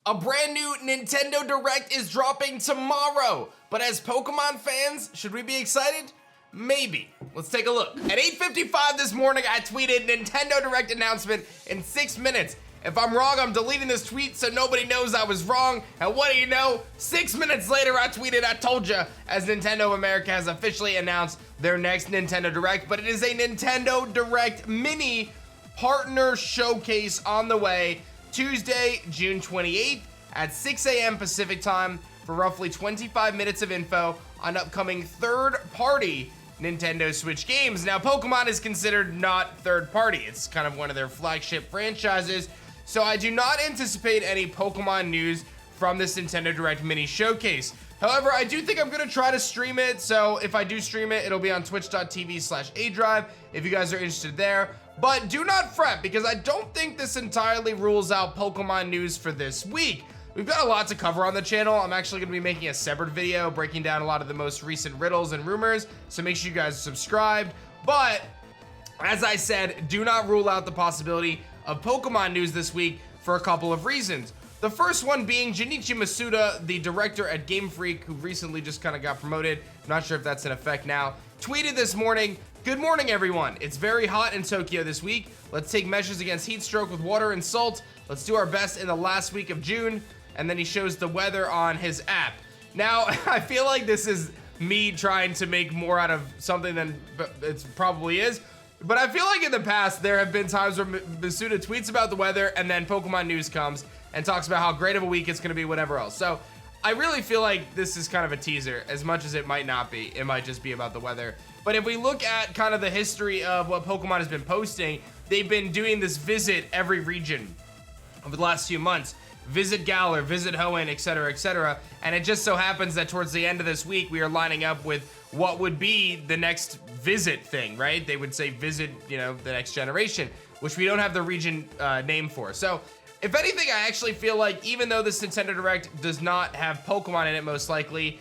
A brand new Nintendo Direct is dropping tomorrow, but as Pokemon fans, should we be excited? Maybe. Let's take a look. At 8:55 this morning, I tweeted Nintendo Direct announcement in 6 minutes. If I'm wrong, I'm deleting this tweet so nobody knows I was wrong. And what do you know? 6 minutes later, I tweeted, I told ya, as Nintendo of America has officially announced their next Nintendo Direct, but it is a Nintendo Direct Mini Partner Showcase on the way, Tuesday, June 28th at 6 a.m. Pacific time for roughly 25 minutes of info on upcoming third-party Nintendo Switch games. Now, Pokemon is considered not third-party. It's kind of one of their flagship franchises, so I do not anticipate any Pokemon news from this Nintendo Direct Mini Showcase. However, I do think I'm gonna try to stream it, so if I do stream it, it'll be on twitch.tv/adrive if you guys are interested there. But do not fret, because I don't think this entirely rules out Pokemon news for this week. We've got a lot to cover on the channel. I'm actually gonna be making a separate video breaking down a lot of the most recent riddles and rumors, so make sure you guys are subscribed. But, as I said, do not rule out the possibility of Pokemon news this week for a couple of reasons. The first one being Junichi Masuda, the director at Game Freak, who recently just kind of got promoted, I'm not sure if that's in effect now, tweeted this morning, "Good morning, everyone. It's very hot in Tokyo this week. Let's take measures against heat stroke with water and salt. Let's do our best in the last week of June." And then he shows the weather on his app. Now, I feel like this is me trying to make more out of something than it probably is. But I feel like in the past, there have been times where Masuda tweets about the weather and then Pokemon news comes and talks about how great of a week it's gonna be, whatever else. So I really feel like this is kind of a teaser, as much as it might not be. It might just be about the weather. But if we look at kind of the history of what Pokemon has been posting, they've been doing this visit every region over the last few months. Visit Galar, visit Hoenn, etc., etc. And it just so happens that towards the end of this week, we are lining up with what would be the next visit thing, right? They would say visit, you know, the next generation, which we don't have the region name for. So, if anything, I actually feel like even though this Nintendo Direct does not have Pokemon in it, most likely,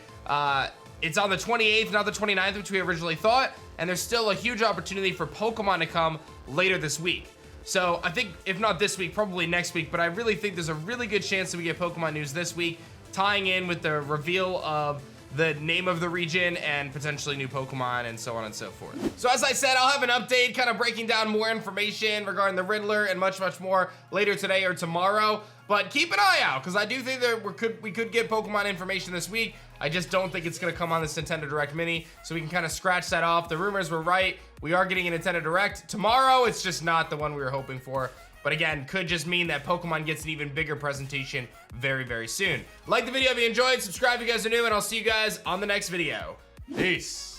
it's on the 28th, not the 29th, which we originally thought, and there's still a huge opportunity for Pokemon to come later this week. So I think, if not this week, probably next week, but I really think there's a really good chance that we get Pokemon news this week, tying in with the reveal of the name of the region and potentially new Pokemon and so on and so forth. So as I said, I'll have an update kind of breaking down more information regarding the Riddler and much, much more later today or tomorrow. But keep an eye out, because I do think that we could get Pokemon information this week. I just don't think it's going to come on this Nintendo Direct Mini, so we can kind of scratch that off. The rumors were right. We are getting a Nintendo Direct tomorrow. It's just not the one we were hoping for. But again, could just mean that Pokemon gets an even bigger presentation very, very soon. Like the video if you enjoyed, subscribe if you guys are new, and I'll see you guys on the next video. Peace.